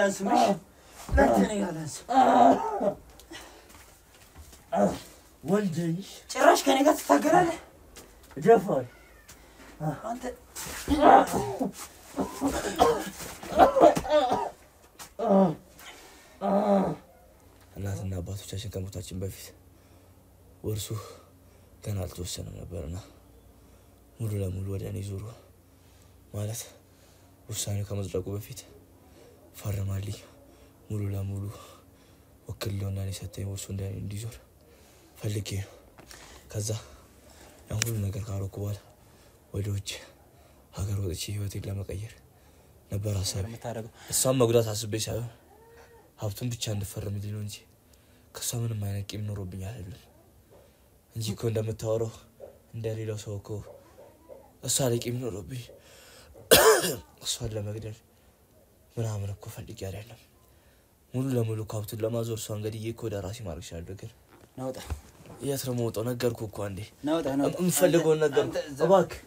አላንስምሽ ለተኔ አላንስ ወንድሽ ጭራሽ ከኔ ጋር ትታገላለህ ደፋር አንተ እናትና አባቶቻችን ከሞታችን በፊት ወርሱ ገና አልተወሰነም ነበርና ሙሉ ለሙሉ ወደ እኔ ዞሩ ማለት ውሳኔው ከመጽደቁ በፊት ፈርማልኝ ሙሉ ለሙሉ ወክልና እኔ ሰጠኝ ወርሱ እንደኔ እንዲዞር ፈልጌ ነው ከዛ ያን ሁሉ ነገር ካረኩ በኋላ ወደ ውጭ ሀገር ወጥቼ ህይወቴን ለመቀየር ነበር ሐሳቤ እሷም መጉዳት አስቤ ሳይሆን ሀብቱን ብቻ እንድፈርምልኝ ነው እንጂ ከሷ ምንም አይነት ቂም ኖሮብኝ አይደለም እንጂ እኮ እንደምታወራው እንደሌላው ሰው እኮ እሷ ላይ ቂም ኖሮብኝ እሷን ለመግደል ምናምን እኮ ፈልጌ አይደለም ሙሉ ለሙሉ ሀብቱን ለማዞር እሷን ገድዬ እኮ ወደ ራሴ ማድረግ እችላለሁ ግን ናውጣ የትረሞጣው ነገርኩ እኮ አንዴ ናውጣ እንፈልገው ነገር እባክህ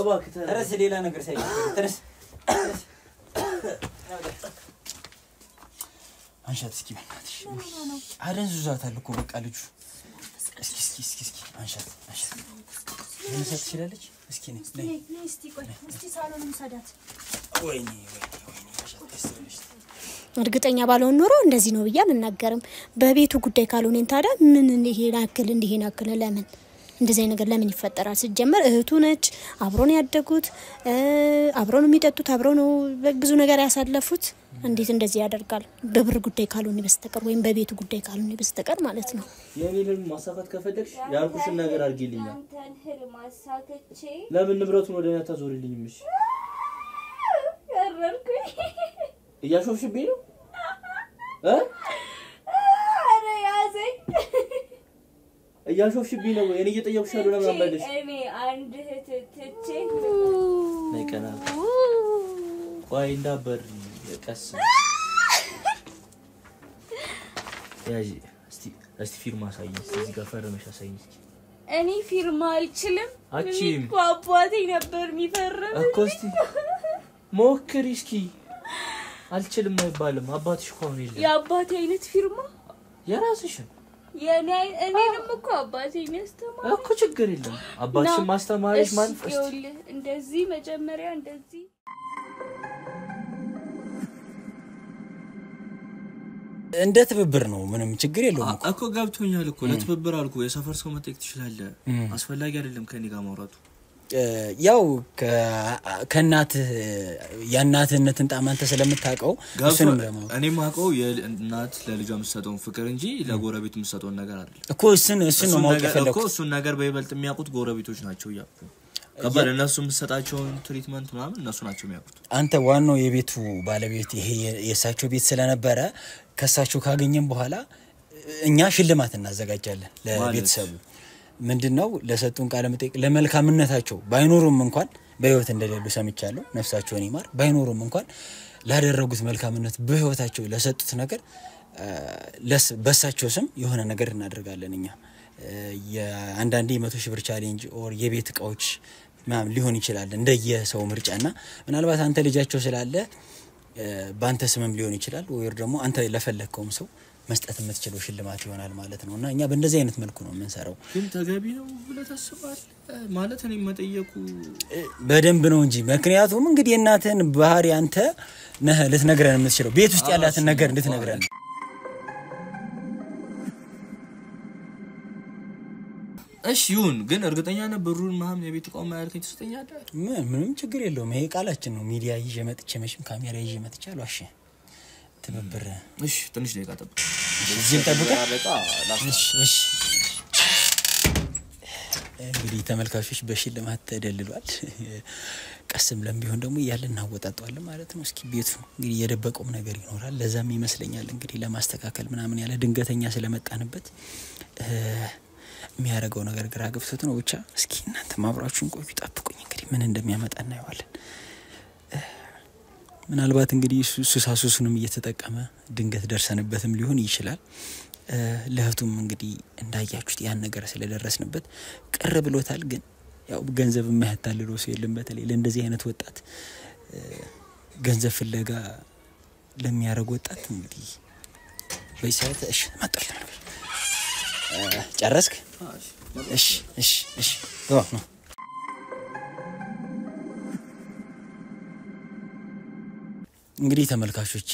እባክህ ተረስ ሌላ ነገር ሳይ ተረስ አንሻት እስኪ በእናትሽ አደንዙዛታል እኮ በቃ ልጁ እስኪ አንሻት ለምሳት ትችላለች እስኪ ነይ እስቲ ቆይ እስቲ ሳሎንም ሰዳት ወይኔ አንሻት ተስረሽ እርግጠኛ ባልሆን ኖሮ እንደዚህ ነው ብያ መናገርም በቤቱ ጉዳይ ካልሆነን ታዲያ ምን እንዲሄን አክል ለምን እንደዚህ ነገር ለምን ይፈጠራል ሲጀመር እህቱ ነች አብሮን ያደጉት አብሮን የሚጠጡት አብሮን ብዙ ነገር ያሳለፉት እንዴት እንደዚህ ያደርጋል በብር ጉዳይ ካልሆነ በስተቀር ወይም በቤቱ ጉዳይ ካልሆነ በስተቀር ማለት ነው የኔን ማሳካት ከፈለግሽ ያልኩሽን ነገር አድርጊልኝ አንተን ህልም አሳክቼ ለምን ንብረቱን ወደኛ ታዞሪልኝም እሺ ያረርኩኝ እያሾፍሽብኝ ነው አረ ያዘኝ እያሾፍሽብኝ ነው እኔ እየጠየቅሽ ያለው ለምን አመለሽ እኔ አንድ እህት ትቼ ነቀና ቆይ እንዳበር ቀስ ያጂ እስቲ ፊርማ ሳይኝ እዚህ ጋር ፈርመሽ አሳይኝ እስኪ እኔ ፊርማ አልችልም አቺም አባቴ ነበር የሚፈርም እኮ እስቲ ሞክሪ እስኪ አልችልም አይባልም አባትሽ እኮ ነው ይላል የአባቴ አይነት ፊርማ የራስሽ እኔንም እኮ አባቴ ያስተማረኝ እኮ ችግር የለም አባትሽ ማስተማሪሽ ማንፈስ እንደዚህ መጀመሪያ እንደዚህ እንደ ትብብር ነው ምንም ችግር የለውም እኮ ገብቶኛል እኮ ለትብብር አልኩ የሰፈር ሰው መጠየቅ ትችላለህ አስፈላጊ አይደለም ከኔ ጋር ማውራቱ ያው ከናት ያናትነትን ጣማንተ ስለምታቀው እሱንም ለማው እኔ ማቀው የናት ለልጇ የምትሰጠው ፍቅር እንጂ ለጎረቤት የምትሰጠው ነገር አይደለም እኮ እሱን ነው ማውቅ ፈለኩ እኮ እሱን ነገር በይበልጥ የሚያውቁት ጎረቤቶች ናቸው ያቁ ከበለ እነሱ የምትሰጣቸው ትሪትመንት ምናምን እነሱ ናቸው የሚያውቁት አንተ ዋናው የቤቱ ባለቤት ይሄ የሳቸው ቤት ስለነበረ ከሳቸው ካገኘን በኋላ እኛ ሽልማት እናዘጋጃለን ለቤተሰቡ ምንድነው ለሰጡን ቃለ መጠይቅ ለመልካምነታቸው ባይኖሩም እንኳን በህይወት እንደሌሉ ሰምቻለሁ ነፍሳቸውን ይማር ባይኖሩም እንኳን ላደረጉት መልካምነት በህይወታቸው ለሰጡት ነገር በሳቸው ስም የሆነ ነገር እናደርጋለን እኛ የአንዳንዴ 100,000 ብር ቻሌንጅ ኦር የቤት እቃዎች ምናምን ሊሆን ይችላል እንደየሰው ምርጫና ምናልባት አንተ ልጃቸው ስላለ ባንተ ስምም ሊሆን ይችላል ወይ ደግሞ አንተ ለፈለከውም ሰው መስጠት የምትችለው ሽልማት ይሆናል ማለት ነውና እኛ በእንደዚህ አይነት መልኩ ነው የምንሰራው ግን ተገቢ ነው ብለ ታስባል ማለት እኔ መጠየቁ በደንብ ነው እንጂ ምክንያቱም እንግዲህ እናትህን ባህሪ አንተ ነህ ልትነግረን የምትችለው ቤት ውስጥ ያላትን ነገር እንድትነግረን እሺ ይሁን ግን እርግጠኛ ነህ ብሩን ማም የቤት እቃውን ማያልከኝ ተሰጠኛለህ ምንም ችግር የለውም ይሄ ቃላችን ነው ሚዲያ ይዤ መጥቼ መሽም ካሜራ ይዤ መጥቻለሁ እሺ ትብብር እሺ ትንሽ ደቂቃ ጠብቅ እዚህ ጠብቀ እሺ እንግዲህ ተመልካቾች በሽልማት ተደልሏል ቀስም ለምቢሆን ደግሞ ያለና ወጣጣዋል ማለት ነው እስኪ ቤቱ እንግዲህ የደበቀው ነገር ይኖራል ለዛም ይመስለኛል እንግዲህ ለማስተካከል ምናምን ያለ ድንገተኛ ስለመጣንበት የሚያረጋው ነገር ግራ ገብቶት ነው ብቻ እስኪ እናንተ ማብራችሁን ቆዩ ጠብቁኝ እንግዲህ ምን እንደሚያመጣ እናየዋለን ምናልባት እንግዲህ ሱሳሱስንም እየተጠቀመ ድንገት ደርሰንበትም ሊሆን ይችላል ለህቱም እንግዲህ እንዳያችሁት ያን ነገር ስለደረስንበት ቅር ብሎታል ግን ያው ገንዘብ የማያታልለው ሰው የለም በተለይ ለእንደዚህ አይነት ወጣት ገንዘብ ፍለጋ ለሚያደርግ ወጣት እንግዲህ በይሳት እሺ መጣሽ ጨረስክ እሺ ግባ ነው እንግዲህ ተመልካቾቼ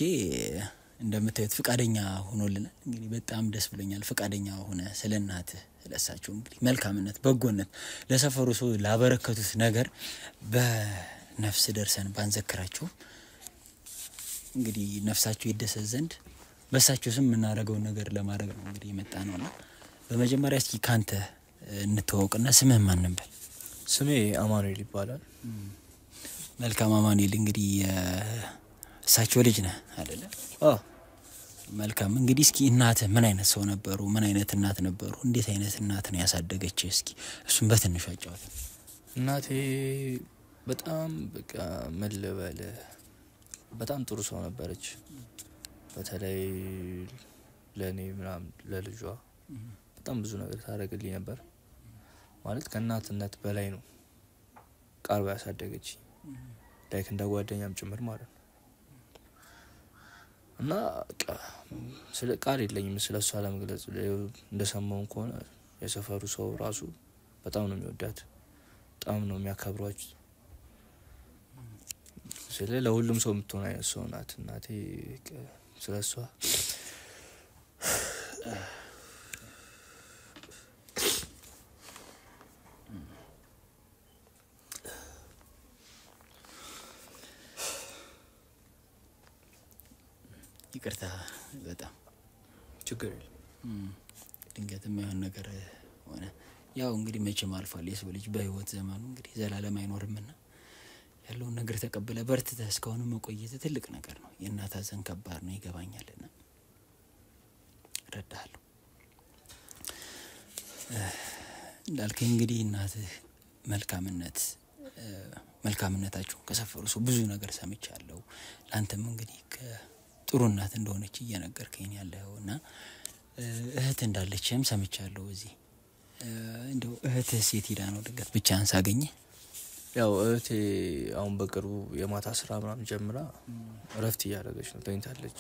እንደምታዩት ፍቃደኛ ሆኖልናል እንግዲህ በጣም ደስ ብሎኛል ፍቃደኛ ሆነ ስለናት ለሳቸው እንግዲህ መልካምነት በጎነት ለሰፈሩ ሰው ላበረከቱት ነገር በነፍስ ደርሰን ባንዘክራቸው እንግዲህ ነፍሳቸው ይደሰት ዘንድ በሳቸው ስም እናደርገው ነገር ለማድረግ ነው እንግዲህ የመጣ ነውና በመጀመሪያ እስኪ ካንተ እንተዋወቅና ስምህ ማን ነበር? ስሜ አማኑኤል ይባላል። መልካም አማኑኤል እንግዲህ እሳቸው ልጅ ነህ አይደለ? መልካም እንግዲህ እስኪ እናትህ ምን አይነት ሰው ነበሩ? ምን አይነት እናት ነበሩ? እንዴት አይነት እናት ነው ያሳደገችህ? እስኪ እሱን በትንሹ አጫውተን። እናቴ በጣም በቃ መልበለ በጣም ጥሩ ሰው ነበረች። በተለይ ለኔ ምናምን ለልጇ በጣም ብዙ ነገር ታደርግልኝ ነበር። ማለት ከእናትነት በላይ ነው ቀርባ ያሳደገች ላይክ እንደ ጓደኛም ጭምር ማለት ነው። እና ስለ ቃል የለኝም ስለሷ ለመግለጽ እንደሰማው ከሆነ የሰፈሩ ሰው ራሱ በጣም ነው የሚወዳት በጣም ነው የሚያከብሯት። ስለ ለሁሉም ሰው የምትሆን አይነት ሰው ናት እናቴ። ስለሷ ይቅርታ በጣም ችግር የለም ድንገት የማይሆን ነገር ሆነ። ያው እንግዲህ መቼም አልፏል የሰው ልጅ በህይወት ዘመኑ እንግዲህ ዘላለም አይኖርምና ያለውን ነገር ተቀበለ በርትተህ እስካሁን መቆየት ትልቅ ነገር ነው። የእናት ሐዘን ከባድ ነው ይገባኛልና ረዳሃለሁ። እንዳልከኝ እንግዲህ እናትህ መልካምነታቸው ከሰፈሩ ሰው ብዙ ነገር ሰምቻለሁ። ላንተም እንግዲህ ከጥሩ እናት እንደሆነች እየነገርከኝ ያለውና እህት እንዳለችም ሰምቻለሁ። እዚህ እንደው እህትህ ሴት ሄዳ ነው ድንገት ብቻህን ሳገኘህ? ያው እህቴ አሁን በቅርቡ የማታ ስራ ምናምን ጀምራ እረፍት እያደረገች ነው ተኝታለች።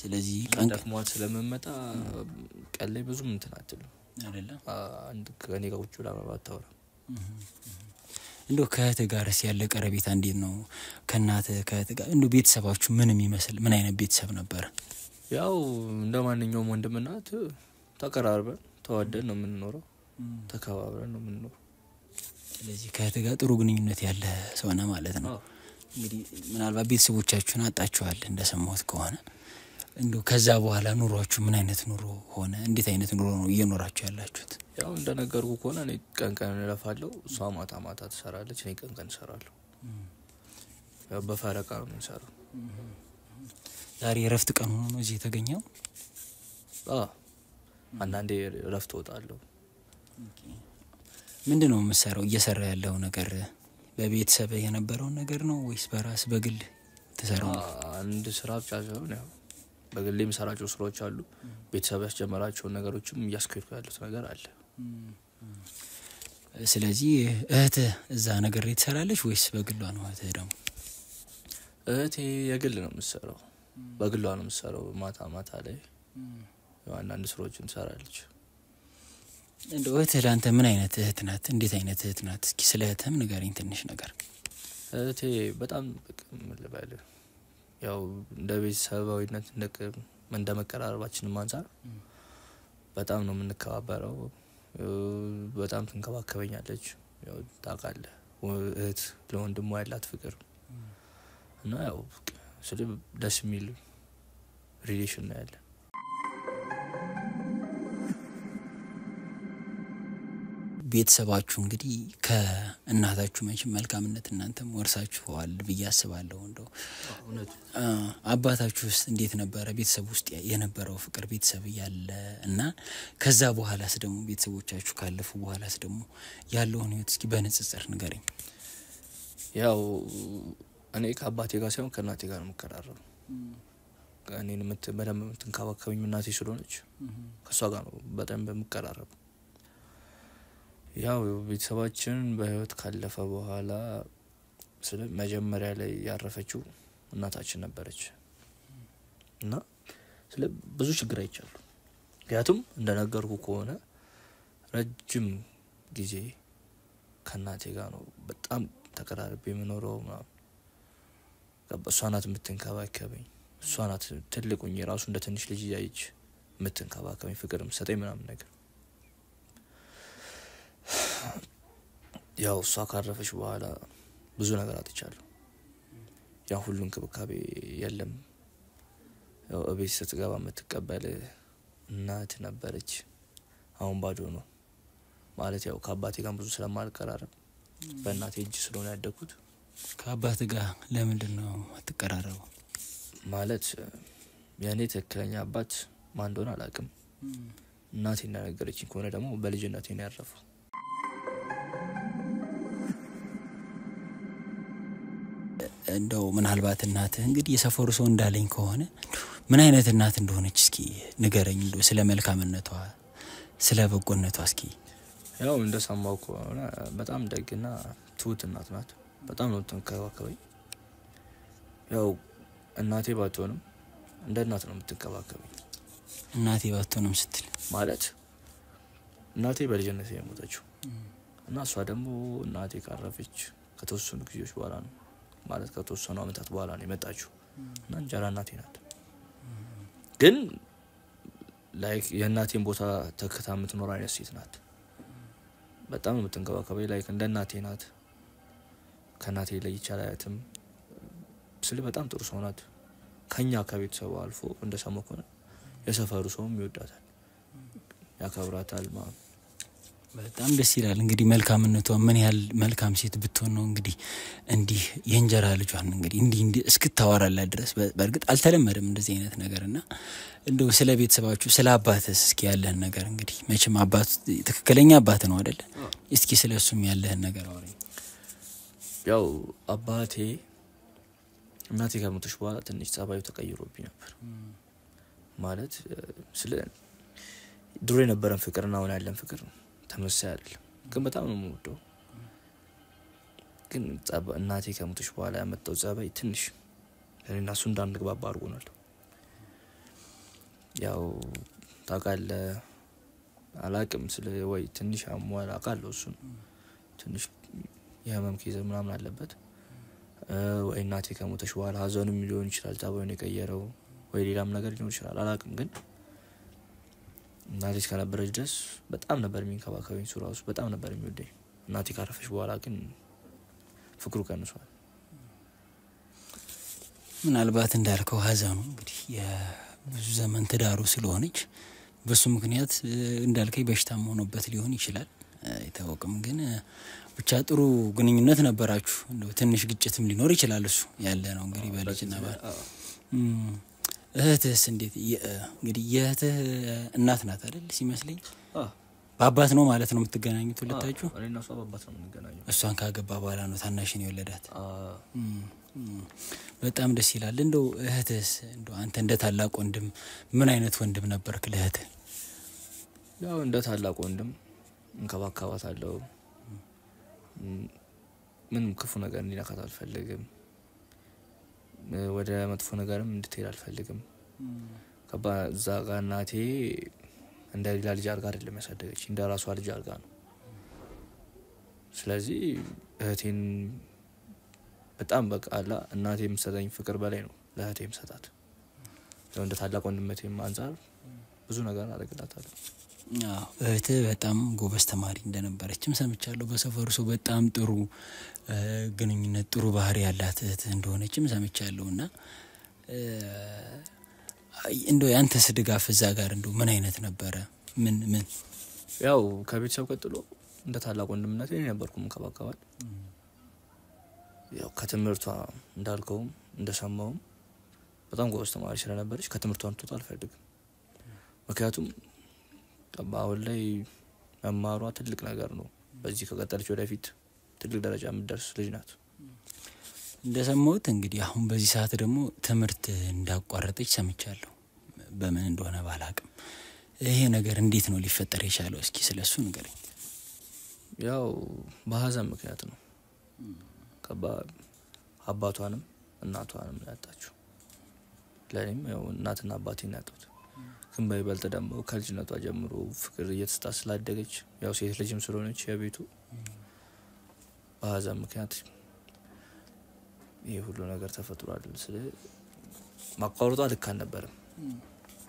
ስለዚህ ቀን ደክሟት ስለምመጣ ቀን ላይ ብዙም እንትን አትልም አይደለ? አንድ ከኔ ጋር ቁጭ ብላ ባታወራ። እንደው ከእህትህ ጋርስ ያለ ቀረቤታ እንዴት ነው? ከእናትህ ከእህትህ ጋር እንደው ቤተሰባችሁ ምን የሚመስል ምን አይነት ቤተሰብ ነበር? ያው እንደማንኛውም ወንድምና እህት ተቀራርበን ተዋደን ነው የምንኖረው ተከባብረን ነው የምንኖረው። ስለዚህ ከእህትህ ጋር ጥሩ ግንኙነት ያለ ሰው ነህ ማለት ነው። እንግዲህ ምናልባት ቤተሰቦቻችሁን አጣችኋል እንደሰማሁት ከሆነ እንደው ከዛ በኋላ ኑሯችሁ ምን አይነት ኑሮ ሆነ? እንዴት አይነት ኑሮ ነው እየኖራችሁ ያላችሁት? ያው እንደነገርኩ ከሆነ እኔ ቀን እለፋለሁ እሷ ማታ ትሰራለች እኔ ቀን እሰራለሁ። ያው በፈረቃ ነው የምንሰራው። ዛሬ እረፍት ቀን ሆኖ ነው እዚህ የተገኘው? አንዳንዴ እረፍት እወጣለሁ። ምንድነው የምትሰራው? እየሰራ ያለው ነገር በቤተሰብ የነበረው ነገር ነው ወይስ በራስ በግል ተሰራው? አንድ ስራ ብቻ ሳይሆን ያው በግል የምሰራቸው ስራዎች አሉ። ቤተሰብ ያስጀመራቸው ነገሮችም እያስከይርኩ ያሉት ነገር አለ። ስለዚህ እህትህ እዛ ነገር ላይ ትሰራለች ወይስ በግሏ ነው? እህትህ ደግሞ? እህቴ የግል ነው የምትሰራው በግሏ ነው የምትሰራው። ማታ ላይ አንዳንድ ስራዎችን ትሰራለች። እንደው እህትህ ለአንተ ምን አይነት እህት ናት? እንዴት አይነት እህት ናት? እስኪ ስለ እህትህም ንገረኝ ትንሽ ነገር። እህቴ በጣም ልበል ያው እንደ ቤተሰባዊነት እንደ መቀራረባችን አንፃር በጣም ነው የምንከባበረው። በጣም ትንከባከበኛለች። ያው ታውቃለህ እህት ለወንድሟ ያላት ፍቅር እና ያው ስለ ደስ የሚል ሪሌሽን ነው ያለን። ቤተሰባችሁ እንግዲህ ከእናታችሁ መቼም መልካምነት እናንተም ወርሳችኋል ብዬ አስባለሁ። እንደው አባታችሁስ እንዴት ነበረ? ቤተሰብ ውስጥ የነበረው ፍቅር ቤተሰብ ያለ እና ከዛ በኋላስ ደግሞ ቤተሰቦቻችሁ ካለፉ በኋላስ ደግሞ ያለውን ህይወት እስኪ በንጽጽር ንገረኝ። ያው እኔ ከአባቴ ጋር ሳይሆን ከእናቴ ጋር ነው የምቀራረበው። እኔን በደንብ የምትንከባከበኝ እናቴ ስለሆነች ከሷ ጋር ነው በጣም በመቀራረብ። ያው ቤተሰባችን በህይወት ካለፈ በኋላ ስለ መጀመሪያ ላይ ያረፈችው እናታችን ነበረች። እና ስለ ብዙ ችግር አይቻሉ ምክንያቱም እንደነገርኩ ከሆነ ረጅም ጊዜ ከናቴ ጋር ነው በጣም ተቀራርቤ የምኖረው ማለት እሷ ናት የምትንከባከበኝ እሷ ናት ትልቁኝ ራሱ እንደ ትንሽ ልጅ ያይች የምትንከባከበኝ ፍቅርም ሰጠኝ ምናምን ነገር ያው እሷ ካረፈች በኋላ ብዙ ነገር አጥቻለሁ ያ ሁሉ እንክብካቤ የለም ያው እቤት ስትገባ የምትቀበል እናት ነበረች አሁን ባዶ ነው ማለት ያው ከአባቴ ጋር ብዙ ስለማልቀራረብ በእናቴ እጅ ስለሆነ ያደኩት ከአባቴ ጋር ለምንድን ነው አትቀራረቡ ማለት ያኔ ትክክለኛ አባት ማን እንደሆነ አላውቅም እናቴ እንደነገረችኝ ከሆነ ደግሞ በልጅነቴ ነው ያረፈው እንደው ምናልባት እናትህ እንግዲህ የሰፈሩ ሰው እንዳለኝ ከሆነ ምን አይነት እናት እንደሆነች እስኪ ንገረኝ እንደው ስለ መልካምነቷ ስለ በጎነቷ እስኪ ያው እንደሰማው ከሆነ በጣም ደግና ትሁት እናት ናት በጣም ነው ተንከባከበኝ ያው እናቴ ባትሆንም እንደ እናት ነው የምትንከባከበኝ እናቴ ባትሆንም ስትል ማለት እናቴ በልጅነቴ የሞተችው እና እሷ ደግሞ እናቴ ካረፈች ከተወሰኑ ጊዜዎች በኋላ ነው ማለት ከተወሰኑ አመታት በኋላ ነው የመጣችው እና እንጀራ እናቴ ናት ግን ላይክ የእናቴን ቦታ ተከታ የምትኖር አይነት ሴት ናት በጣም የምትንከባከበኝ ላይክ እንደ እናቴ ናት ከናቴ ላይ ይቻላልም ስለ በጣም ጥሩ ሰው ናት ከኛ ከቤተሰቡ አልፎ እንደሰማው ከሆነ የሰፈሩ ሰውም ይወዳታል ያከብራታል ማለት በጣም ደስ ይላል እንግዲህ መልካምነቷ ምን ያህል መልካም ሴት ብትሆን ነው እንግዲህ እንዲህ የእንጀራ ልጇን እንግዲህ እንዲህ እስክታወራላት ድረስ በእርግጥ አልተለመደም እንደዚህ አይነት ነገርና እንደው ስለ ቤተሰባችሁ ስለ አባትስ እስኪ ያለህን ነገር እንግዲህ መቼም አባት ትክክለኛ አባት ነው አይደል እስኪ ስለሱም ያለህን ነገር አውሪኝ ያው አባቴ እናቴ ከሞተች በኋላ ትንሽ ጸባዩ ተቀይሮብኝ ነበር ማለት ስለ ድሮ የነበረን ፍቅርና አሁን ያለን ፍቅር ተመሳሳይ አይደለም ግን በጣም ነው የምወደው ግን እናቴ ከሞተች በኋላ ያመጣው ጸባይ ትንሽ እኔና እሱ እንዳንግባባ አድርጎናል ያው ታውቃለህ አላቅም ስለ ወይ ትንሽ አሟላ አውቃለሁ እሱ ትንሽ የህመም ኬዝ ምናምን አለበት ወይ እናቴ ከሞተች በኋላ ሀዘኑም ሊሆን ይችላል ጸባዩን የቀየረው ወይ ሌላም ነገር ሊሆን ይችላል አላቅም ግን እናቴ ከነበረች ድረስ በጣም ነበር የሚንከባከበኝ ሱራውስ በጣም ነበር የሚወደኝ እናቴ ካረፈች በኋላ ግን ፍቅሩ ቀንሷል ምናልባት እንዳልከው ሀዘኑ እንግዲህ የብዙ ዘመን ትዳሩ ስለሆነች በሱ ምክንያት እንዳልከኝ በሽታም ሆኖበት ሊሆን ይችላል አይታወቅም ግን ብቻ ጥሩ ግንኙነት ነበራችሁ እንደው ትንሽ ግጭትም ሊኖር ይችላል እሱ ያለ ነው እንግዲህ በልጅና እህትስ እንዴት እንግዲህ የእህትህ እናት ናት አይደል ሲመስለኝ በአባት ነው ማለት ነው የምትገናኙት ሁለታችሁ እኔና እሷ በአባት ነው የምንገናኘው እሷን ካገባ በኋላ ነው ታናሽን የወለዳት በጣም ደስ ይላል እንደው እህትስ እንደው አንተ እንደ ታላቅ ወንድም ምን አይነት ወንድም ነበርክ ለእህትህ ያው እንደ ታላቅ ወንድም እንከባከባታለሁ ምንም ክፉ ነገር እንዲነካት አልፈልግም ወደ መጥፎ ነገርም እንድትሄድ አልፈልግም ከዛ ጋር እናቴ እንደ ሌላ ልጅ አርጋ አይደለም ያሳደገች እንደ ራሷ ልጅ አርጋ ነው ስለዚህ እህቴን በጣም በቃላ እናቴ የምትሰጠኝ ፍቅር በላይ ነው ለእህቴ የምሰጣት ያው እንደ ታላቅ ወንድምቴም አንፃር ብዙ ነገር አደረግላታለሁ እህትህ በጣም ጎበዝ ተማሪ እንደነበረችም ሰምቻለሁ በሰፈሩ ሰው በጣም ጥሩ ግንኙነት ጥሩ ባህሪ ያላት እህትህ እንደሆነችም ሰምቻለሁና እንደው ያንተስ ድጋፍ እዛ ጋር እንደው ምን አይነት ነበረ ምን ያው ከቤተሰብ ቀጥሎ እንደ ታላቅ ወንድምነቴ ነበርኩም ከባካባል ያው ከትምህርቷ እንዳልከው እንደሰማው በጣም ጎበዝ ተማሪ ስለነበረች ከትምህርቷ እንድትወጣ አልፈልግም ምክንያቱም አሁን ላይ መማሯ ትልቅ ነገር ነው በዚህ ከቀጠለች ወደፊት ትልቅ ደረጃ የምትደርስ ልጅ ናት እንደሰማሁት እንግዲህ አሁን በዚህ ሰዓት ደግሞ ትምህርት እንዳቋረጠች ሰምቻለሁ በምን እንደሆነ ባላቅም ይሄ ነገር እንዴት ነው ሊፈጠር የቻለው እስኪ ስለሱ ንገረኝ ያው በሀዘን ምክንያት ነው አባቷንም እናቷንም ያጣችው ለኔም ያው እናትና አባቴን ያጡት ግን በይበልጥ ደግሞ ከልጅነቷ ጀምሮ ፍቅር እየተስታስላደገች ያው ሴት ልጅም ስለሆነች የቤቱ በሀዘን ምክንያት ይሄ ሁሉ ነገር ተፈጥሯል። ስለዚህ ማቋረጧ ልክ አልነበረም።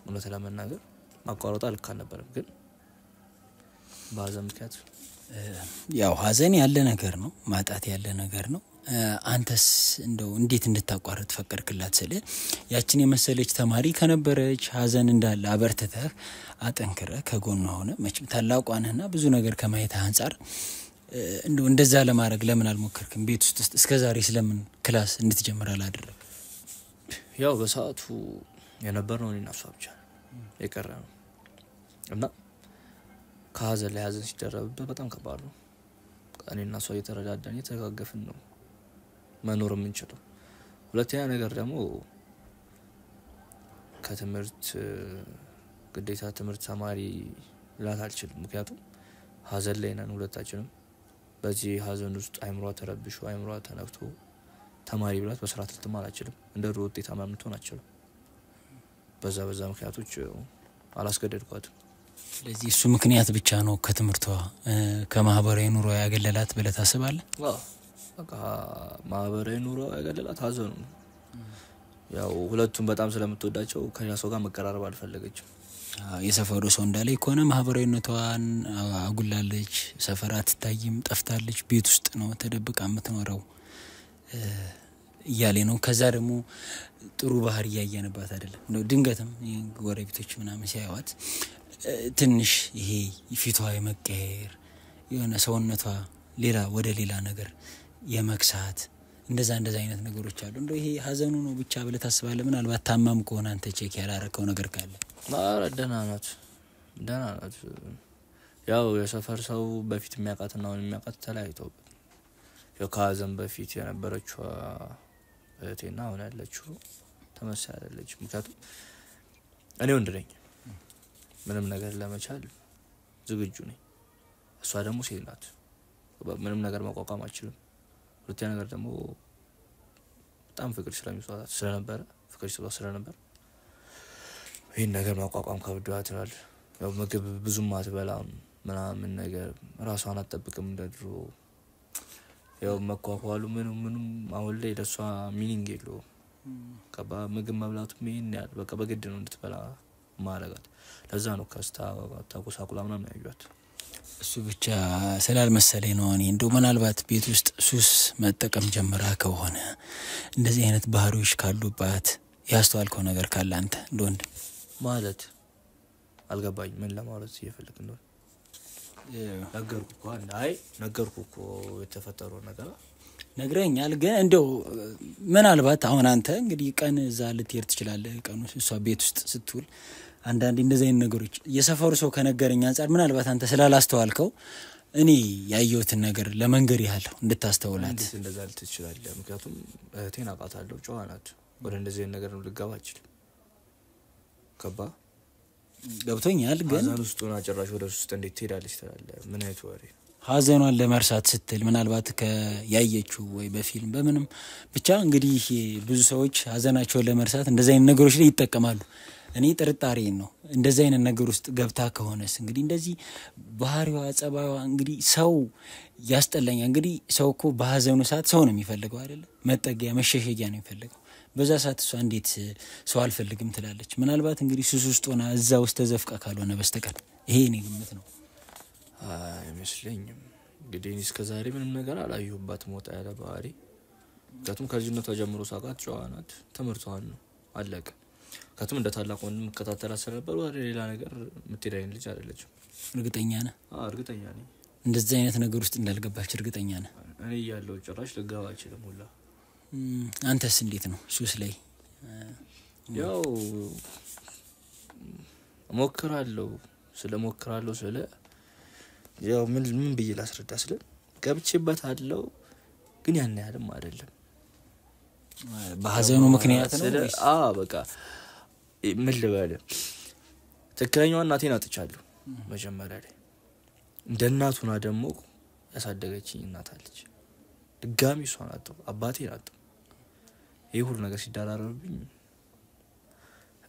እውነት ለመናገር ማቋረጧ ልክ አልነበረም። ግን በሀዘን ምክንያት ያው ሀዘን ያለ ነገር ነው፣ ማጣት ያለ ነገር ነው። አንተስ እንደው እንዴት እንድታቋርጥ ፈቀድክላት? ስለ ያችን የመሰለች ተማሪ ከነበረች ሀዘን እንዳለ አበርተተህ አጠንክረህ ከጎኗ ሆነ መቼም ታላቋንህና ብዙ ነገር ከማየት አንፃር እንደው እንደዛ ለማድረግ ለምን አልሞከርክም? ቤት ውስጥ እስከዛሬ ስለምን ክላስ እንድትጀምር አላደረግ? ያው በሰዓቱ የነበርነው እኔና እሷ ብቻ የቀረ ነው እና ከሀዘን ላይ ሀዘን ሲደረብበት በጣም ከባድ ነው። እኔና እሷ እየተረዳዳን እየተጋገፍን ነው መኖር የምንችለው። ሁለተኛ ነገር ደግሞ ከትምህርት ግዴታ ትምህርት ተማሪ ላት አልችልም። ምክንያቱም ሀዘን ላይ ነን ሁለታችንም። በዚህ ሀዘን ውስጥ አይምሯ ተረብሾ አይምሯ ተነክቶ ተማሪ ብላት በስርዓት ልትማር አልችልም። እንደ ድሮ ውጤታማ ልትሆን አልችልም። በዛ ምክንያቶች አላስገደድኳትም። ስለዚህ እሱ ምክንያት ብቻ ነው ከትምህርቷ ከማህበራዊ ኑሮ ያገለላት ብለህ ታስባለህ? በቃ ማህበራዊ ኑሮ ያገለላት ሀዘኑ ነው። ያው ሁለቱም በጣም ስለምትወዳቸው ከሌላ ሰው ጋር መቀራረብ አልፈለገችም። የሰፈሩ ሰው እንዳለ ይኮነ ማህበራዊነቷን አጉላለች። ሰፈር አትታይም፣ ጠፍታለች፣ ቤት ውስጥ ነው ተደብቃ የምትኖረው እያለ ነው። ከዛ ደግሞ ጥሩ ባህሪ ያያነባት አይደለም። ነው ድንገትም ጎረቤቶች ምናምን ሲያዩት ትንሽ ይሄ ፊቷ የመቀየር የሆነ ሰውነቷ ሌላ ወደ ሌላ ነገር የመክሳት እንደዛ አይነት ነገሮች አሉ። እንደው ይሄ ሀዘኑ ነው ብቻ ብለህ ታስባለህ? ምናልባት ታማም ከሆነ አንተ ቼክ ያላረከው ነገር ካለ? ደህና ናት። ያው የሰፈር ሰው በፊት የሚያውቃትና አሁን የሚያውቃት ተለያይተው ያው ከሀዘን በፊት የነበረችው እህቴና አሁን ያለችው ተመሳሳይ አይደለችም። ምክንያቱም እኔ ወንድ ነኝ፣ ምንም ነገር ለመቻል ዝግጁ ነኝ። እሷ ደግሞ ሴት ናት፣ ምንም ነገር መቋቋም አትችልም። ሁለተኛ ነገር ደግሞ በጣም ፍቅር ስለነበረ ይሄን ነገር ማቋቋም ከብዷታል። ያው ምግብ ብዙም አትበላም ምናምን ነገር ራሷን አትጠብቅም እንደድሮ። ያው መቋቋሉ ምንም አሁን ላይ ለሷ ሚኒንግ የለውም። ከባ ምግብ መብላቱ ምን ያህል በቃ በግድ ነው እንድትበላ ማረጋት። ለዛ ነው ታቆሳቁላ ምናምን ያዩት። እሱ ብቻ ስላልመሰለኝ ነው። እኔ እንደው ምናልባት ቤት ውስጥ ሱስ መጠቀም ጀምራ ከሆነ እንደዚህ አይነት ባህሪዎች ካሉባት ያስተዋልከው ነገር ካለ አንተ እንደወንድ ማለት አልገባኝ ምን ለማለት እየፈለክ እንደሆነ ነገርኩ እኮ የተፈጠረው ነገር ነግረኛል። ግን እንደው ምናልባት አሁን አንተ እንግዲህ ቀን እዛ ልትሄድ ትችላለህ። ቀኑ እሷ ቤት ውስጥ ስትውል አንዳንዴ እንደዚህ አይነት ነገሮች የሰፈሩ ሰው ከነገረኛ አንፃር ምናልባት አንተ ስላላስተዋልከው እኔ ያየሁትን ነገር ለመንገር ያህል እንድታስተውላት እንደዛ ልትችላለህ። ምክንያቱም እህቴን አውቃታለሁ፣ ጨዋ ናት። ወደ እንደዚህ አይነት ነገር ነው ልገባ አልችልም። ከባ ገብቶኛል። ግን ሀዘን ውስጥ ሆና ጭራሽ ወደ ውስጥ እንዴት ትሄዳለች ትላለህ? ምን አይነት ወሬ? ሀዘኗን ለመርሳት ስትል ምናልባት ከያየችው ወይ በፊልም በምንም ብቻ እንግዲህ ብዙ ሰዎች ሀዘናቸውን ለመርሳት እንደዚህ አይነት ነገሮች ላይ ይጠቀማሉ። እኔ ጥርጣሬ ነው እንደዚህ አይነት ነገር ውስጥ ገብታ ከሆነስ እንግዲህ እንደዚህ ባህሪዋ ጸባይዋ እንግዲህ ሰው ያስጠላኛ። እንግዲህ ሰው እኮ በሀዘኑ ሰዓት ሰው ነው የሚፈልገው አይደለ? መጠጊያ መሸሸጊያ ነው የሚፈልገው። በዛ ሰዓት እሷ እንዴት ሰው አልፈልግም ትላለች? ምናልባት እንግዲህ ሱስ ውስጥ ሆና እዛ ውስጥ ተዘፍቃ ካልሆነ በስተቀር ይሄ እኔ ግምት ነው። አይመስለኝም። እንግዲህ እስከዛሬ ምንም ነገር አላየሁባትም ወጣ ያለ ባህሪ። ምክንያቱም ከልጅነቷ ጀምሮ ሳቃት ጨዋ ናት። ትምህርቷን ነው አለቀ። ከቱም እንደ ታላቅ ወንድም መከታተላት ስለነበር ወደ ሌላ ነገር የምትሄድ ልጅ አይደለችም። እርግጠኛ ነህ? እርግጠኛ ነኝ። እንደዚህ አይነት ነገር ውስጥ እንዳልገባች እርግጠኛ ነህ? እኔ ያለው ጭራሽ ልገባ አልችልም ሁላ። አንተስ እንዴት ነው ሱስ ላይ? ያው ሞክራለሁ ስለ ያው ምን ብዬ ላስረዳ? ስለ ገብቼበታለሁ ግን ያን ያህልም አይደለም። በሀዘኑ ምክንያት ነው ወይስ? በቃ ምን ልበል፣ ትክክለኛዋ እናቴን አጥቻለሁ መጀመሪያ ላይ። እንደ እናቱና ደግሞ ያሳደገችኝ እናት አለች። ድጋሚ እሷን አጣሁ፣ አባቴን አጣሁ። ይሄ ሁሉ ነገር ሲደራረብብኝ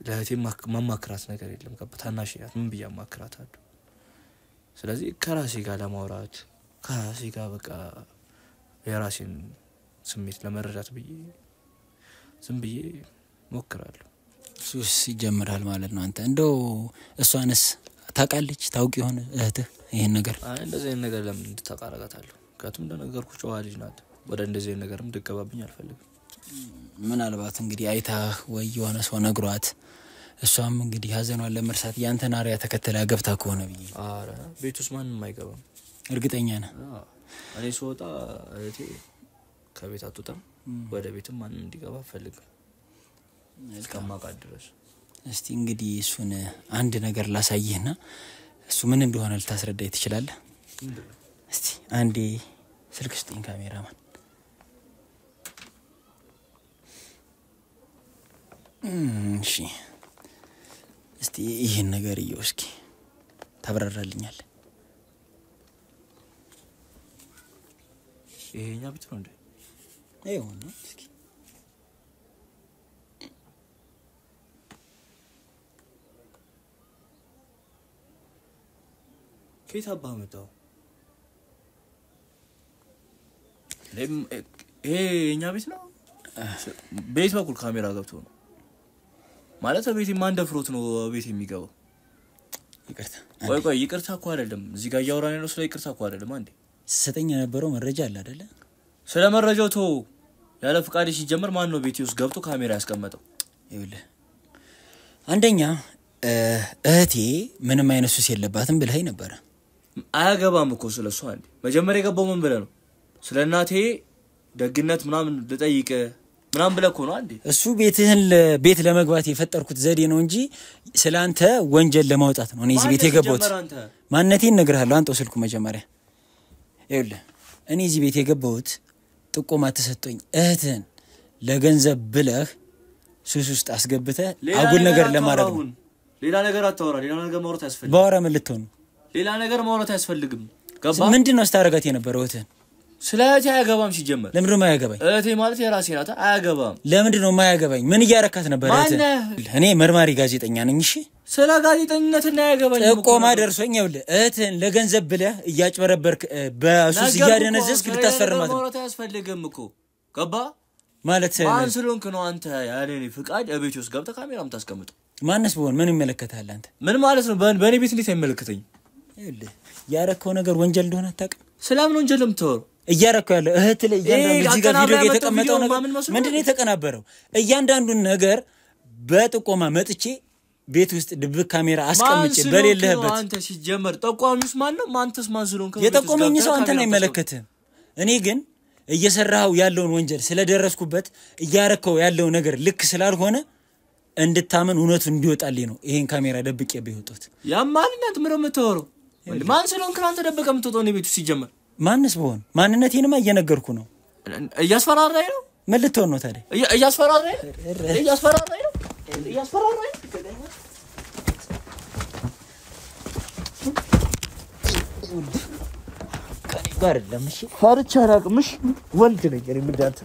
ለእህቴ ማማክራት ነገር የለም ከታናሽ ያት ምን ብያ ማክራታለሁ ስለዚህ ከራሴ ጋር ለማውራት ከራሴ ጋር በቃ የራሴን ስሜት ለመረዳት ብዬ ዝም ብዬ ሞክራለሁ ሱስ ይጀምራል ማለት ነው አንተ እንደው እሷንስ ታውቃለች ታውቂ ሆነ እህትህ ይሄን ነገር እንደዚህ ነገር ለምን እንድታቃረጋታለሁ ከቱም እንደነገርኩ ጨዋ ልጅ ናት ወደ እንደዚህ ነገርም ድገባብኝ አልፈልግም ምናልባት እንግዲህ አይታ ወይ የሆነ ሰው ነግሯት እሷም እንግዲህ ሀዘኗን ለመርሳት ያንተን አሪያ ተከተላ ገብታ ከሆነ ብዬ አረ ቤቱስ ማንንም አይገባም እርግጠኛ ነህ እኔ ስወጣ እህቴ ከቤት አትወጣም ወደ ቤትም ማንንም እንዲገባ አልፈልግም እስከማውቃት ድረስ እስቲ እንግዲህ እሱን አንድ ነገር ላሳየህና እሱ ምን እንደሆነ ልታስረዳኝ ትችላለህ እስቲ አንዴ ስልክ ስጠኝ ካሜራማን እሺ እስቲ ይሄን ነገር ይወስኪ ታብራራልኛል ይሄኛ ብቻ ነው እንዴ አይው ነው እስኪ ከይታባ መጣው ይሄኛ ቤት ነው ቤት በኩል ካሜራ ገብቶ ነው ማለት ቤት ማን ደፍሮት ነው ቤት የሚገባው ቆይ ይቅርታ እኮ አይደለም እዚህ ጋር ያወራን ነው ስለ ይቅርታ እኮ አይደለም አንዴ ሰጠኝ የነበረው መረጃ አለ አይደለ ስለ መረጃው ቶ ያለ ፍቃድ ሲጀመር ማን ነው ቤት ውስጥ ገብቶ ካሜራ ያስቀመጠው ይኸውልህ አንደኛ እህቴ ምንም አይነት ሱስ የለባትም ብለኸኝ ነበር አያገባም እኮ ስለሱ አንዴ መጀመሪያ የገባው ምን ብለ ነው ስለናቴ ደግነት ምናምን ልጠይቅ ምናምን ብለ እኮ ነው አንዴ እሱ ቤትህን ቤት ለመግባት የፈጠርኩት ዘዴ ነው እንጂ ስላንተ ወንጀል ለማውጣት ነው እኔ እዚህ ቤት የገባሁት ማንነቴን እነግርሃለሁ አንተ ስልኩ መጀመሪያ ይኸውልህ እኔ እዚህ ቤት የገባሁት ጥቆማ ተሰጠኝ እህትን ለገንዘብ ብለህ ሱስ ውስጥ አስገብተህ አጉል ነገር ለማድረግ ነው ሌላ ነገር አታወራ ሌላ ነገር ማውራት ያስፈልግ ባወራ ምን ልትሆን ሌላ ነገር ማውራት ያስፈልግም ገባ ምንድነው ስታረጋት የነበረው እህትን ስለዚህ አያገባም ሲጀመር ለምንድነው ማያገባኝ እህቴ ማለት የራሴ ናት አያገባም ለምንድነው ማያገባኝ ምን ያረካት ነበር እህት እኔ መርማሪ ጋዜጠኛ ነኝ እሺ ስለ ጋዜጠኝነትና ያገባኝ ጥቆማ ደርሶኝ ይኸውልህ እህትን ለገንዘብ ብለህ እያጭበረበርክ በሱስ እያደነዘዝክ ልታስፈርማት ማውራት ያስፈልግም እኮ ገባ ማለት ማን ስለሆንክ ነው አንተ ያለኔ ፍቃድ እቤት ውስጥ ገብተህ ካሜራም ታስቀምጠው ማንስ ቢሆን ምን ይመለከታል አንተ ምን ማለት ነው በኔ ቤት እንዴት አይመለከተኝ ይኸውልህ ያረከው ነገር ወንጀል እንደሆነ አታውቅም ሰላም ነው ወንጀልም ተወር እያረከው ያለው እህት ላይ እያንዳንዱ እዚህ ጋር ቪዲዮ የተቀመጠው ነገር ምንድነው የተቀናበረው እያንዳንዱን ነገር በጥቆማ መጥቼ ቤት ውስጥ ድብቅ ካሜራ አስቀምጬ በሌለህበት አንተ ሲጀመር ጠቋሚስ ማን ነው ማንተስ ማን ስለሆንክ የጠቆመኝ ሰው አንተን አይመለከትም እኔ ግን እየሰራው ያለውን ወንጀል ስለደረስኩበት እያረከው ያለው ነገር ልክ ስላልሆነ እንድታመን እውነቱ እንዲወጣልኝ ነው ይሄን ካሜራ ደብቄ በይወጣት ያማልነት ምንም ተወሩ ማን ስለሆንክ አንተ ደብቀ የምትወጣው ነው ቤቱ ሲጀመር ማንስ በሆን ማንነቴንማ እየነገርኩ ነው እያስፈራራኝ ነው ምን ልትሆን ነው ታዲያ እያስፈራራኝ ነው ከኔ ጋር ለምሽ ፈርቻ አላቅምሽ ወንድ ነኝ እኔ ምንዳንተ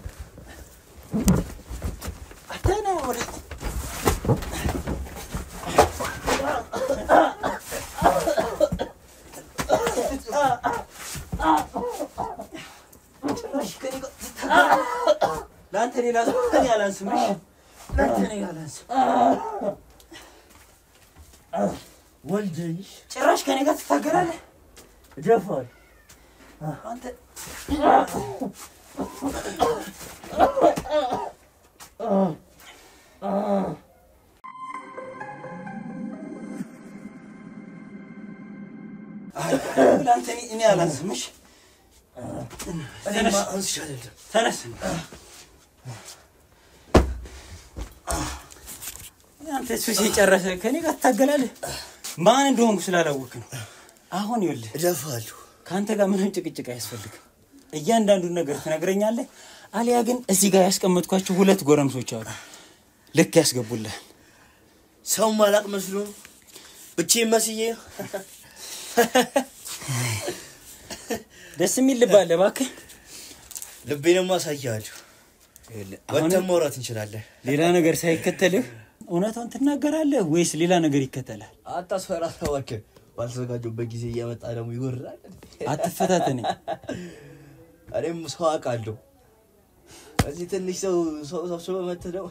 አታና ወደ ላንተ ሌላ ሰው ያላንስምሽ ላንተ ነው ያላንስ ወንድሽ ጭራሽ ከኔ ጋር ትታገላለህ ደፋል አንተ ላንተ እኔ ያላንስምሽ እኔማ አንስቻለሁ ተነስ አንተ ሱስ የጨረሰ ከኔ ጋር ትታገላለህ ማን እንደሆንኩ ስላላወቅ ነው አሁን ይኸውልህ ደፋለሁ ካንተ ጋር ምንም ጭቅጭቅ አያስፈልግም እያንዳንዱን ነገር ትነግረኛለህ አሊያ ግን እዚህ ጋር ያስቀመጥኳቸው ሁለት ጎረምሶች አሉ ልክ ያስገቡልህ ሰው ማላቅ መስሎ ብቻዬን መስዬ ደስ የሚል ልባለ እባክህ ልቤንም አሳያለሁ ወንተም ማውራት እንችላለን ሌላ ነገር ሳይከተልህ እውነቱን ትናገራለህ ወይስ ሌላ ነገር ይከተላል? አታስፈራራው ባልተዘጋጀሁበት ጊዜ እየመጣ ደግሞ ይጎርራል። አትፈታተኝ። እኔም ሰው አውቃለሁ። እዚህ ትንሽ ሰው መተደው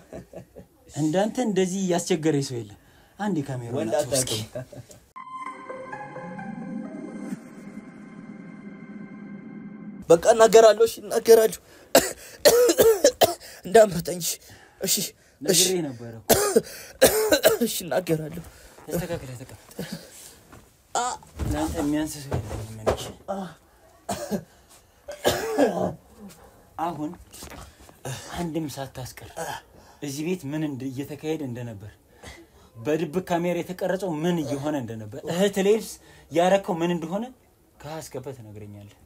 እንዳንተ እንደዚህ ያስቸገረኝ ሰው የለም። አንዴ ካሜራውን ወንድ አታውቅም። በቃ እናገራለሁ። እሺ እናገራለሁ። እንዳምረጠኝ። እሺ ነግሬ ነበር እኮ። እሺ እናገራለሁ። ተስተካክለህ ተቀመጥ። እናንተ የሚያንስ ሰው የለም። ምንሽ አሁን አንድም ሳታስቀር እዚህ ቤት ምን እየተካሄደ እንደነበር በድብቅ ካሜራ የተቀረጸው ምን እየሆነ እንደነበር እህት ሌብስ ያረከው ምን እንደሆነ ካስከፈተ ነግረኛለህ።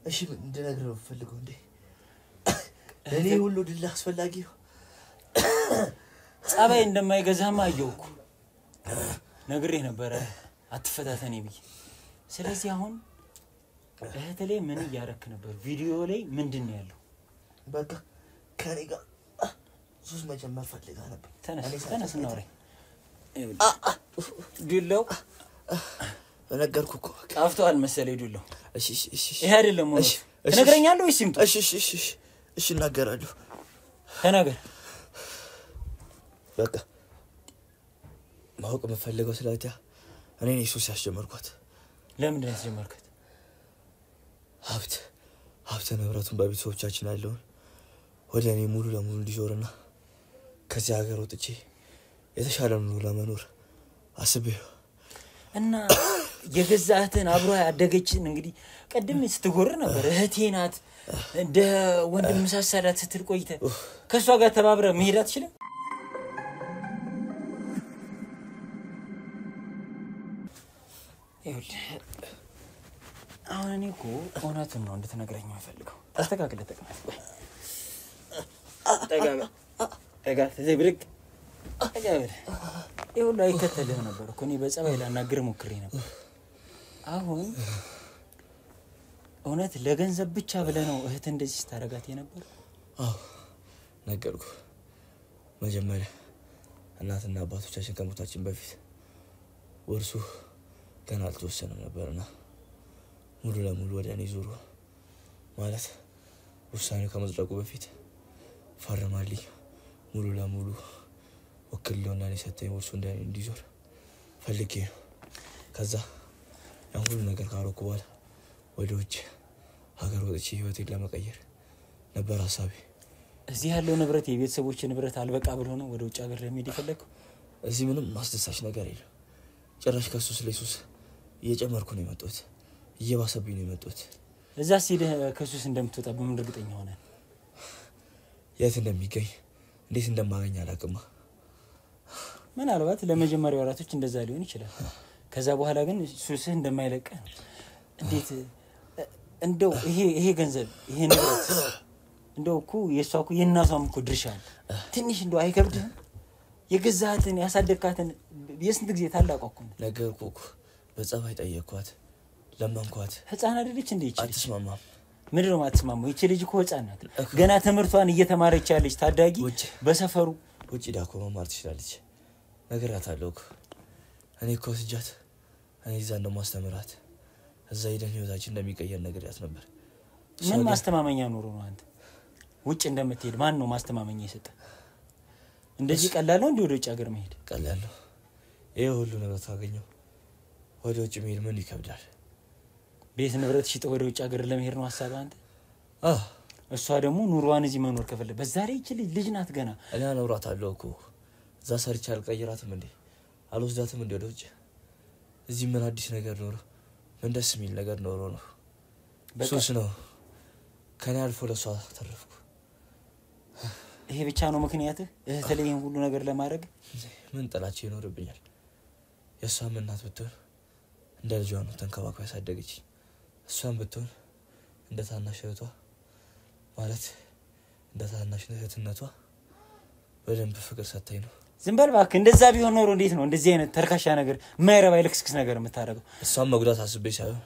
እሺ ምን እንደነግረው ፈልገው እንዴ? ለኔ ሁሉ ድል አስፈላጊ ነው። ጸባይ እንደማይገዛማ አየውኩ። ነግሬ ነበር አትፈታተኔ ብዬ። ስለዚህ አሁን እህት ላይ ምን ያረክ ነበር? ቪዲዮ ላይ ምንድነው ያለው? በቃ ከኔ ጋር ሱስ መጀመር ፈልጋ ነበር። ተነስ እናውራ። ዱላው ነገርኩ እኮ ጣፍቷል መሰለኝ ዱላው። እሺ ይሄ አይደለም ወይስ ተነግረኛለህ ወይስ ይምጡ? እሺ እናገራለሁ። ተናገር። በቃ ማወቅ የምፈልገው ስለዚህ እኔ ነኝ ሱስ ያስጀመርኳት። ለምን ያስጀመርካት? ሀብት ንብረቱን በቤተሰቦቻችን ያለውን ወደ እኔ ሙሉ ለሙሉ እንዲዞርና ከዚህ ሀገር ወጥቼ የተሻለ ኑሮ ለመኖር አስቤው እና የገዛህትን አብሮ ያደገችን እንግዲህ ቀድም ስትጎር ነበር እህቴ ናት እንደ ወንድም ሳሳዳት ስትል ቆይተ ከሷ ጋር ተባብረ መሄድ አትችልም? አሁን እኔ እኮ እውነቱን ነው እንድትነግረኝ የምፈልገው። አስተካክለህ ተቀመጥ። ጠጋ ተዘብርቅ አጋብር ይሁን አይከተልህ ነበር እኮ እኔ በጸባይ ላናግር ሞክሬ ነበር። አሁን እውነት ለገንዘብ ብቻ ብለህ ነው እህት እንደዚህ ስታረጋት የነበር? ነገርኩ። መጀመሪያ እናትና አባቶቻችን ከሞታችን በፊት ወርሱ ገና አልተወሰነም ነበርና ሙሉ ለሙሉ ወደ እኔ ዞሩ። ማለት ውሳኔው ከመጽደቁ በፊት ፈርማልኝ ሙሉ ለሙሉ ወክልና እኔ ሰጠኝ ወርሱ እንደኔ እንዲዞር ፈልጌ ነው። ከዛ ያን ሁሉ ነገር ካረኩ በኋላ ወደ ውጭ ሀገር ወጥቼ ህይወቴን ለመቀየር ነበር ሐሳቤ። እዚህ ያለው ንብረት የቤተሰቦች ንብረት አልበቃ ብሎ ነው ወደ ውጭ ሀገር ለመሄድ የፈለከው? እዚህ ምንም ማስደሳች ነገር የለም። ጭራሽ ከሱስ ለሱስ እየጨመርኩ ነው የመጣሁት። እየባሰብኝ ነው የመጣሁት። እዛ ሲደህ ከሱስ እንደምትወጣ በምን እርግጠኛ ሆነ? የት እንደሚገኝ እንዴት እንደማገኝ አላውቅም። ምናልባት ለመጀመሪያው ወራቶች እንደዛ ሊሆን ይችላል። ከዛ በኋላ ግን ሱስህ እንደማይለቅ እንዴት እንደው ይሄ ገንዘብ ይሄ ንብረት እንደው እኮ የሷኩ የናሷም እኮ ድርሻ አለ። ትንሽ እንደው አይከብድም? የገዛሃትን ያሳደግካትን የስንት ጊዜ ታላቋ እኮ ነገርኩ እኮ በጸባይ ጠየቅኳት፣ ለማንኳት። ህፃን አይደለች እንዴ? አትስማማም። ምንድን ነው ማትስማማው? ይቺ ልጅ እኮ ህፃን ናት። ገና ትምህርቷን እየተማረች ያለች ታዳጊ በሰፈሩ ውጪ ዳኮ መማር ትችላለች። ነገራታለሁ እኮ እኔ እኮ ስጃት እኔ እዛ እንደማስተምራት እዛ ሄደን ህይወታችን እንደሚቀየር ነገርያት ነበር። ምን ማስተማመኛ ኖሮ ነው አንተ ውጭ እንደምትሄድ ማን ነው ማስተማመኛ የሰጠ? እንደዚህ ቀላል ነው እንዴ ወደ ውጭ ሀገር መሄድ? ቀላል ነው። ይሄ ሁሉ ነገር ታገኘው ወደ ውጭ መሄድ ምን ይከብዳል? ቤት ንብረት ሽጠ ወደ ውጭ ሀገር ለመሄድ ነው ሐሳብ አንተ? እሷ ደግሞ ኑሯን እዚህ መኖር ከፈለ በዛ ላይ እቺ ልጅ ናት ገና። እኔ አኖራታለሁ እኮ እዛ ሰርቻ አልቀይራትም እንዴ? አልወስዳትም እንዴ ወደ ውጭ? እዚህ ምን አዲስ ነገር ኖሮ ምን ደስ የሚል ነገር ኖሮ ነው? ሱስ ነው ከኔ አልፎ ለሷ ተረፍኩ። ይሄ ብቻ ነው ምክንያትህ? እህት ላይ ሁሉ ነገር ለማድረግ ምን ጥላቸው ይኖርብኛል? የሷም እናት ብትሆን እንደ ልጇ ነው ተንከባክባ ያሳደገች። እሷም ብትሆን እንደ ታናሽ እህቷ ማለት እንደ ታናሽ እህትነቷ በደንብ ፍቅር ሰጥታኝ ነው። ዝም በል እባክህ። እንደዛ ቢሆን ኖሮ እንዴት ነው እንደዚህ አይነት ተርካሻ ነገር የማይረባ ልክስክስ ነገር የምታደርገው? እሷም መጉዳት አስቤ ሳይሆን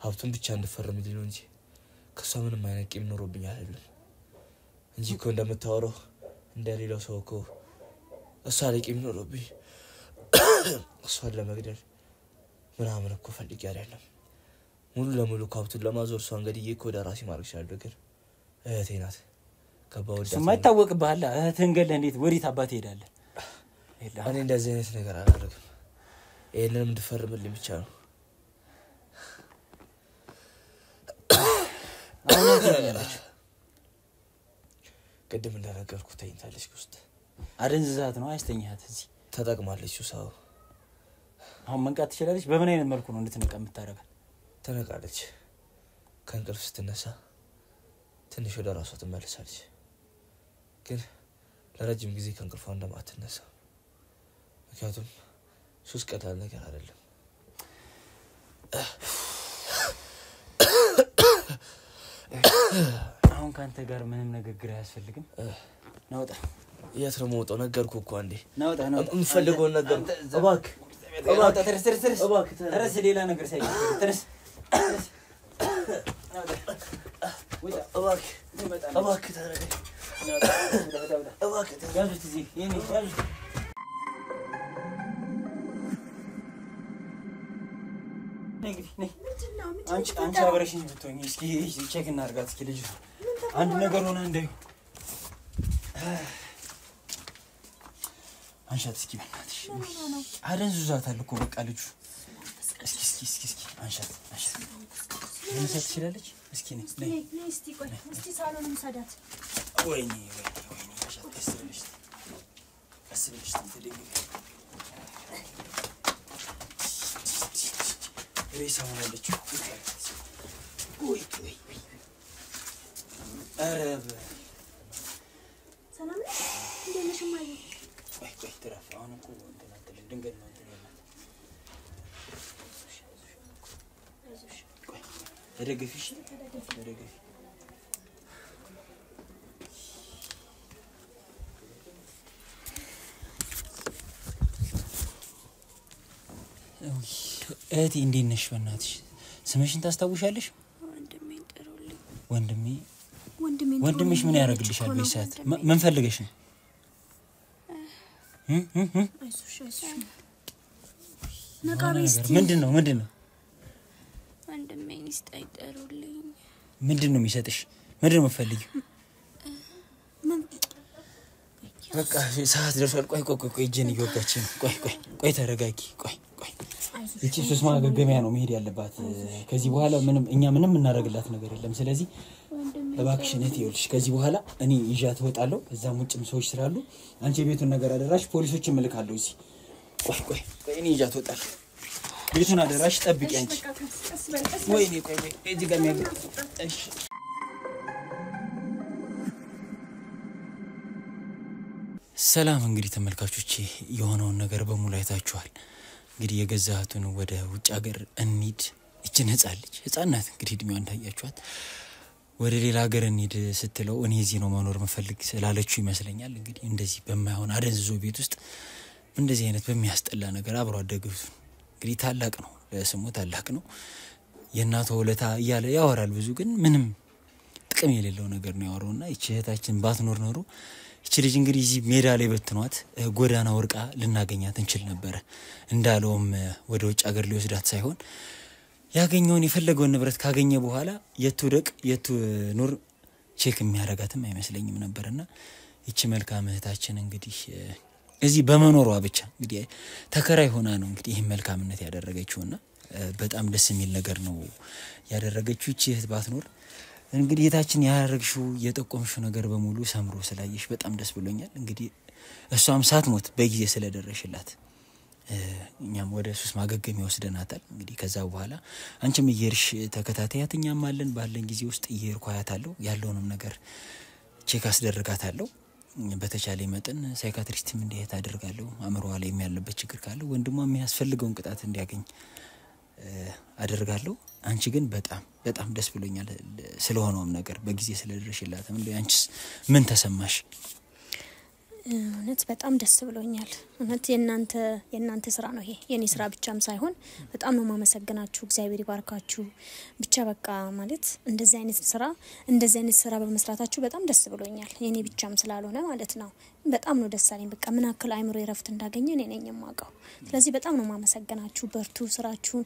ሀብቱን ብቻ እንድፈርምልኝ ነው እንጂ ከሷ ምንም አይነት ቂም ኖሮብኝ አይደለም። እንጂ እኮ እንደምታወራው እንደሌላው ሰው እኮ እሷ ላይ ቂም ኖሮብኝ እሷን ለመግደል ምናምን እኮ ፈልጌ አይደለም ሙሉ ለሙሉ ካብቱን ለማዞር እሷን ገድዬ እኮ ወደ ራሴ ማድረግ እችላለሁ ግን እህቴ ናት ከባወዳት የማይታወቅ ባህል እህትህን ገለህ እንዴት ወዴት አባት ሄዳለህ እኔ እንደዚህ አይነት ነገር አላደርግም ይሄንንም እንድፈርምልኝ ብቻ ነው አሁን ትያለሽ ቅድም እንደነገርኩ ተኝታለች ውስጥ አደንዝዛት ነው አስተኛት እዚህ ተጠቅማለች ሰው አሁን መንቃት ትችላለች በምን አይነት መልኩ ነው እንድትነቃ የምታረጋት ተነቃለች ከእንቅልፍ ስትነሳ ትንሽ ወደ ራሷ ትመለሳለች ግን ለረጅም ጊዜ ከእንቅልፏ እንደማትነሳ ምክንያቱም ሱስ ቀላል ነገር አይደለም አሁን ካንተ ጋር ምንም ንግግር አያስፈልግም ናውጣ የት ነው የምወጣው ነገርኩህ እኮ አንዴ ናውጣ የምፈልገውን ነገር እባክህ እባክህ ተረስ ሌላ ነገር ሳይሆን ተረስ እባክህ ተረጋጋ እባክህ ያዙት እዚህ የኔ ያዙት አንቺ አብረሽኝ ብትሆኚ እስኪ ቼክ እናድርጋት እስኪ ልጅ አንድ ነገር ሆነ እንደው አንሻት እስኪ በእናትሽ አደንዝዟታል እኮ በቃ ልጁ እስኪ አንሻት መነሳት ትችላለች እስኪ ነይ እስቲ ቆይ እስቲ ሳሎንም ሰዳት ወይኔ አንሻት ቀስ ብለሽ ትደግሚ ሬሳው አለች ወይ አረብ ሰላም ነሽ እንደነሽ ማይ ወይ ትራፍ አሁን እኮ እንትን ድንገት ነው እንትን ያላት ቆይ ተደግፊሽ ተደግፊ እህቴ እንዴት ነሽ በእናትሽ ስምሽን ታስታውሻለሽ ወንድምሽ ምን ያደርግልሻል በሰዓት ምን ፈልገሽ ነው አይሱሽ ነቃቤስቲ ምንድነው ወንድሜን ይስጣይጠሩልኝ ምንድነው የሚሰጥሽ ምንድነው የምትፈልጊው በቃ ሰዓት ደርሷል ቆይ እጄን እየወጋች ነው ቆይ ተረጋጊ ቆይ እቺ ሱስ ማገገሚያ ነው መሄድ ያለባት ከዚህ በኋላ ምንም እናደርግላት ነገር የለም ስለዚህ እባክሽ ነት ይልሽ ከዚህ በኋላ እኔ ይዣት ወጣለሁ እዛም ውጭም ሰዎች ስላሉ አንቺ ቤቱን ነገር አደራሽ ፖሊሶችን መልካለሁ እዚህ ቆይ እኔ ይዣት ወጣለሁ ቤቱን አደራሽ ጠብቂ አንቺ ወይኔ ቆይ እዚህ ጋር የሚያገ እሺ ሰላም እንግዲህ ተመልካቾቼ የሆነውን ነገር በሙሉ አይታችኋል እንግዲህ የገዛቱን ወደ ውጭ ሀገር እንሂድ እቺን ህፃናት እንግዲህ እድሜዋ እንዳያችኋት ወደ ሌላ ሀገር እንሂድ ስትለው እኔ እዚህ ነው መኖር መፈልግ ስላለችው ይመስለኛል እንግዲህ እንደዚህ በማይሆን አደንዝዞ ቤት ውስጥ እንደዚህ አይነት በሚያስጠላ ነገር አብሮ አደግፍ እንግዲህ ታላቅ ነው ለስሙ ታላቅ ነው የእናቷ ወለታ እያለ ያወራል ብዙ ግን ምንም ጥቅም የሌለው ነገር ነው ያወራውና እቺ እህታችን ባትኖር ኖሮ እቺ ልጅ እንግዲህ እዚህ ሜዳ ላይ በትኗት ጎዳና ወርቃ ልናገኛት እንችል ነበር እንዳለውም ወደ ውጭ ሀገር ሊወስዳት ሳይሆን ያገኘውን የፈለገውን ንብረት ካገኘ በኋላ የትውደቅ የትኑር ቼክ የሚያረጋትም አይመስለኝም ነበርና እቺ መልካም እህታችን እንግዲህ እዚህ በመኖሯ ብቻ እንግዲህ ተከራይ ሆና ነው እንግዲህ ይሄን መልካምነት ያደረገችውና በጣም ደስ የሚል ነገር ነው ያደረገችው እቺ እህት ባትኖር እንግዲህ እህታችን ያደረግሽው የጠቆምሽው ነገር በሙሉ ሰምሮ ስላየሽ በጣም ደስ ብሎኛል እንግዲህ እሷም ሳትሞት በጊዜ ስለደረሽላት እኛም ወደ ሱስ ማገገም ይወስደናታል እንግዲህ ከዛ በኋላ አንቺም እየርሽ ተከታታያትኛም አለን ባለን ጊዜ ውስጥ እየርኳያታለሁ ያለውንም ነገር ቼክ አስደርጋታለሁ በተቻለ መጠን ሳይካትሪስትም እንዲያት አደርጋለሁ አምሮዋ ላይ የሚያለበት ችግር ካለ ወንድሟ የሚያስፈልገውን ቅጣት እንዲያገኝ አደርጋለሁ አንቺ ግን በጣም ደስ ብሎኛል ስለሆነውም ነገር በጊዜ ስለደረሽላትም እንዴ አንቺስ ምን ተሰማሽ እውነት በጣም ደስ ብሎኛል። እውነት የናንተ ስራ ነው ይሄ የኔ ስራ ብቻም ሳይሆን በጣም ነው ማመሰግናችሁ። እግዚአብሔር ይባርካችሁ። ብቻ በቃ ማለት እንደዚህ አይነት ስራ በመስራታችሁ በጣም ደስ ብሎኛል። የኔ ብቻም ስላልሆነ ማለት ነው። በጣም ነው ደስ አለኝ። በቃ ምን አክል አይምሮ ይረፍት እንዳገኘ እኔ ነኝ የማውቀው። ስለዚህ በጣም ነው ማመሰግናችሁ። በርቱ፣ ስራችሁን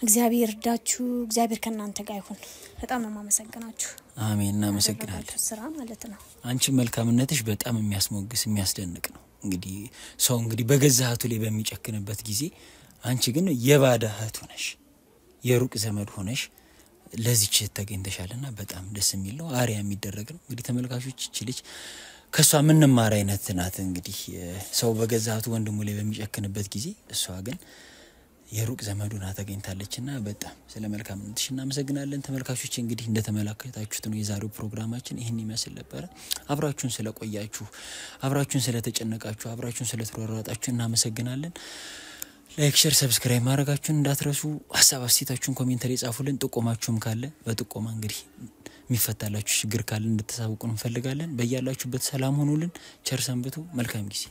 እግዚአብሔር ይርዳችሁ። እግዚአብሔር ከናንተ ጋር ይሁን። በጣም ነው ማመሰግናችሁ። አሜን። እናመሰግናለን። ስራ ማለት ነው አንቺ መልካምነትሽ በጣም የሚያስሞግስ የሚያስደንቅ ነው። እንግዲህ ሰው እንግዲህ በገዛ እህቱ ላይ በሚጨክንበት ጊዜ አንቺ ግን የባዳ እህቱ ነሽ፣ የሩቅ ዘመድ ሆነሽ ለዚች ተገኝተሻልና በጣም ደስ የሚል ነው። አሪያ የሚደረግ ነው። እንግዲህ ተመልካቾች እቺ ልጅ ከሷ ምን ማር አይነት ናት? እንግዲህ ሰው በገዛ እህቱ ወንድሙ ላይ በሚጨክንበት ጊዜ እሷ ግን የሩቅ ዘመዱና ተገኝታለችና በጣም ስለመልካምነትሽ እናመሰግናለን። ተመልካቾች እንግዲህ እንደተመለከታችሁት ነው የዛሬው ፕሮግራማችን ይሄን ይመስል ነበር። አብራችሁን ስለቆያችሁ፣ አብራችሁን ስለተጨነቃችሁ፣ አብራችሁን ስለተሯሯጣችሁ እናመሰግናለን። ላይክ፣ ሼር፣ ሰብስክራይብ ማድረጋችሁን እንዳትረሱ። ሐሳብ አስተያየታችሁን ኮሜንት ላይ ጻፉልን። ጥቆማችሁም ካለ በጥቆማ እንግዲህ የሚፈታላችሁ ችግር ካለ እንድትሳውቁን እንፈልጋለን። በያላችሁበት ሰላም ሆኑልን። ቸር ሰንብቱ። መልካም ጊዜ